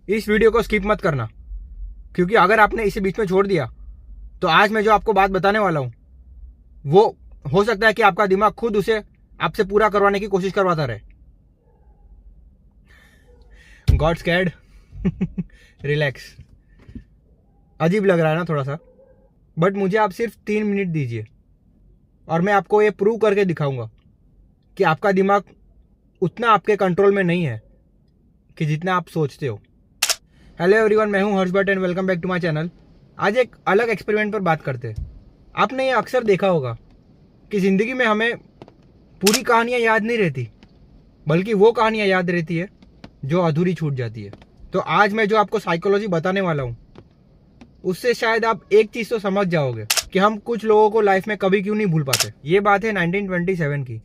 इस वीडियो को स्किप मत करना, क्योंकि अगर आपने इसे बीच में छोड़ दिया तो आज मैं जो आपको बात बताने वाला हूं वो हो सकता है कि आपका दिमाग खुद उसे आपसे पूरा करवाने की कोशिश करवाता रहे। God scared. रिलैक्स। अजीब लग रहा है ना थोड़ा सा, बट मुझे आप सिर्फ 3 मिनट दीजिए और मैं आपको ये प्रूव करके दिखाऊंगा कि आपका दिमाग उतना आपके कंट्रोल में नहीं है कि जितना आप सोचते हो। हेलो एवरीवन, मैं हूं Harsh Bhatt and welcome back to my channel. आज एक अलग एक्सपेरिमेंट पर बात करते हैं। आपने ये अक्सर देखा होगा कि ज़िंदगी में हमें पूरी कहानियाँ याद नहीं रहती, बल्कि वो कहानियाँ याद रहती है जो अधूरी छूट जाती है। तो आज मैं जो आपको साइकोलॉजी बताने वाला हूँ उससे शायद आप एक चीज़ तो समझ जाओगे कि हम कुछ लोगों को लाइफ में कभी क्यों नहीं भूल पाते। ये बात है 1927 की।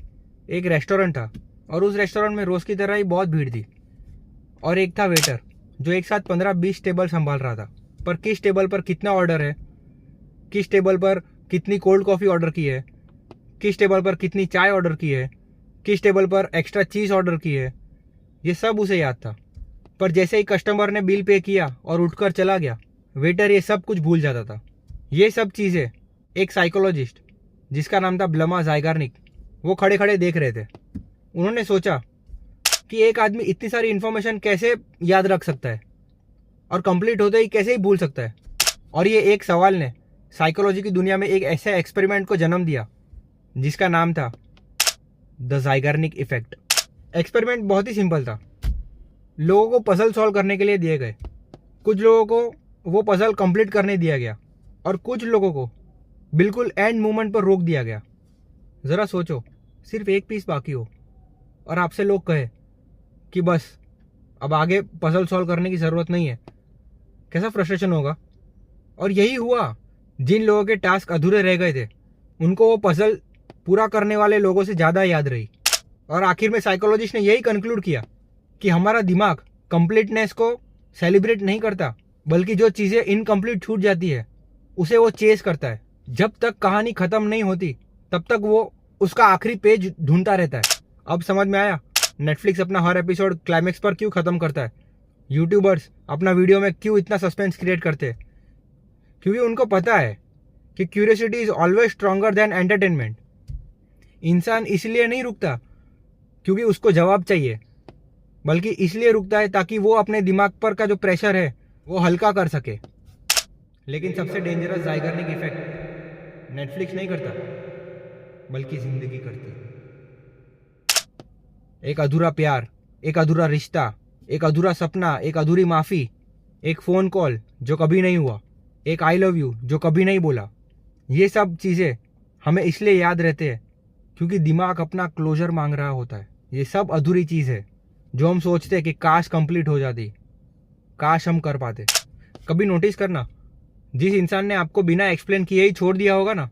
एक रेस्टोरेंट था और उस रेस्टोरेंट में रोज़ की तरह ही बहुत भीड़ थी और एक था वेटर जो एक साथ 15-20 टेबल संभाल रहा था। पर किस टेबल पर कितना ऑर्डर है, किस टेबल पर कितनी कोल्ड कॉफ़ी ऑर्डर की है, किस टेबल पर कितनी चाय ऑर्डर की है, किस टेबल पर एक्स्ट्रा चीज़ ऑर्डर की है, ये सब उसे याद था। पर जैसे ही कस्टमर ने बिल पे किया और उठकर चला गया, वेटर ये सब कुछ भूल जाता था। ये सब चीज़ें एक साइकोलॉजिस्ट जिसका नाम था ब्लमा ज़ाइगार्निक, वो खड़े खड़े देख रहे थे। उन्होंने सोचा कि एक आदमी इतनी सारी इन्फॉर्मेशन कैसे याद रख सकता है और कंप्लीट होते ही कैसे ही भूल सकता है। और ये एक सवाल ने साइकोलॉजी की दुनिया में एक ऐसे एक्सपेरिमेंट को जन्म दिया जिसका नाम था द ज़ाइगार्निक इफेक्ट। एक्सपेरिमेंट बहुत ही सिंपल था। लोगों को पजल सॉल्व करने के लिए दिए गए। कुछ लोगों को वो पजल कंप्लीट करने दिया गया और कुछ लोगों को बिल्कुल एंड मोमेंट पर रोक दिया गया। ज़रा सोचो, सिर्फ एक पीस बाकी हो और आपसे लोग कहे कि बस अब आगे पजल सॉल्व करने की ज़रूरत नहीं है। कैसा फ्रस्ट्रेशन होगा। और यही हुआ। जिन लोगों के टास्क अधूरे रह गए थे उनको वो पजल पूरा करने वाले लोगों से ज़्यादा याद रही। और आखिर में साइकोलॉजिस्ट ने यही कंक्लूड किया कि हमारा दिमाग कंप्लीटनेस को सेलिब्रेट नहीं करता, बल्कि जो चीज़ें इनकम्प्लीट छूट जाती है उसे वो चेस करता है। जब तक कहानी ख़त्म नहीं होती तब तक वो उसका आखिरी पेज ढूंढता रहता है। अब समझ में आया नेटफ्लिक्स अपना हर एपिसोड क्लाइमेक्स पर क्यों ख़त्म करता है, यूट्यूबर्स अपना वीडियो में क्यों इतना सस्पेंस क्रिएट करते हैं। क्योंकि उनको पता है कि curiosity is always stronger than entertainment. इंसान इसलिए नहीं रुकता क्योंकि उसको जवाब चाहिए, बल्कि इसलिए रुकता है ताकि वो अपने दिमाग पर का जो प्रेशर है वो हल्का कर सके। लेकिन सबसे डेंजरस ज़ाइगार्निक इफेक्ट नेटफ्लिक्स नहीं करता, बल्कि ज़िंदगी करती है। एक अधूरा प्यार, एक अधूरा रिश्ता, एक अधूरा सपना, एक अधूरी माफ़ी, एक फ़ोन कॉल जो कभी नहीं हुआ, एक आई लव यू जो कभी नहीं बोला। ये सब चीज़ें हमें इसलिए याद रहते हैं क्योंकि दिमाग अपना क्लोजर मांग रहा होता है। ये सब अधूरी चीज़ है जो हम सोचते हैं कि काश कंप्लीट हो जाती, काश हम कर पाते। कभी नोटिस करना, जिस इंसान ने आपको बिना एक्सप्लेन किए ही छोड़ दिया होगा ना,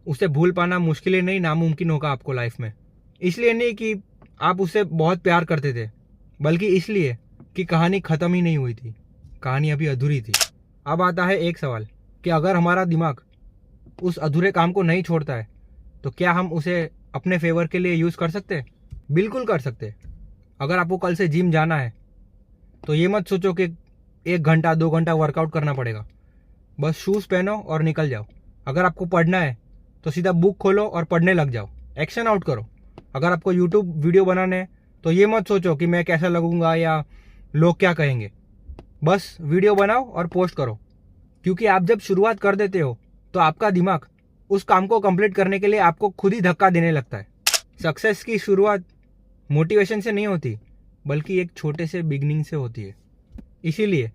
उसे भूल पाना मुश्किल ही नहीं नामुमकिन होगा आपको लाइफ में। इसलिए नहीं कि आप उससे बहुत प्यार करते थे, बल्कि इसलिए कि कहानी ख़त्म ही नहीं हुई थी, कहानी अभी अधूरी थी। अब आता है एक सवाल कि अगर हमारा दिमाग उस अधूरे काम को नहीं छोड़ता है तो क्या हम उसे अपने फेवर के लिए यूज़ कर सकते हैं? बिल्कुल कर सकते हैं। अगर आपको कल से जिम जाना है तो ये मत सोचो कि 1 घंटा 2 घंटा वर्कआउट करना पड़ेगा। बस शूज़ पहनो और निकल जाओ। अगर आपको पढ़ना है तो सीधा बुक खोलो और पढ़ने लग जाओ, एक्शन आउट करो। अगर आपको यूट्यूब वीडियो बनाने हैं तो ये मत सोचो कि मैं कैसा लगूंगा या लोग क्या कहेंगे। बस वीडियो बनाओ और पोस्ट करो। क्योंकि आप जब शुरुआत कर देते हो तो आपका दिमाग उस काम को कंप्लीट करने के लिए आपको खुद ही धक्का देने लगता है। सक्सेस की शुरुआत मोटिवेशन से नहीं होती, बल्कि एक छोटे से बिगनिंग से होती है। इसीलिए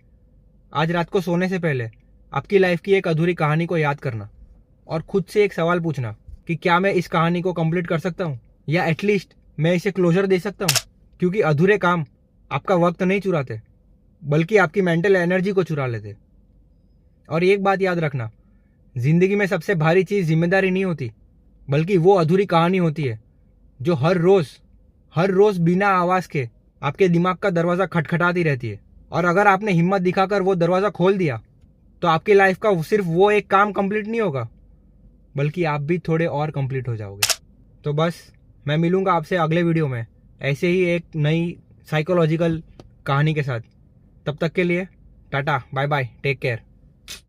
आज रात को सोने से पहले आपकी लाइफ की एक अधूरी कहानी को याद करना और खुद से एक सवाल पूछना कि क्या मैं इस कहानी को कंप्लीट कर सकता हूँ, या एटलीस्ट मैं इसे क्लोजर दे सकता हूँ। क्योंकि अधूरे काम आपका वक्त नहीं चुराते, बल्कि आपकी मेंटल एनर्जी को चुरा लेते। और एक बात याद रखना, ज़िंदगी में सबसे भारी चीज़ जिम्मेदारी नहीं होती, बल्कि वो अधूरी कहानी होती है जो हर रोज़ बिना आवाज़ के आपके दिमाग का दरवाज़ा खटखटाती रहती है। और अगर आपने हिम्मत दिखाकर वो दरवाज़ा खोल दिया तो आपकी लाइफ का सिर्फ वो एक काम कंप्लीट नहीं होगा, बल्कि आप भी थोड़े और कंप्लीट हो जाओगे। तो बस मैं मिलूँगा आपसे अगले वीडियो में ऐसे ही एक नई साइकोलॉजिकल कहानी के साथ। तब तक के लिए tata, bye bye, take care.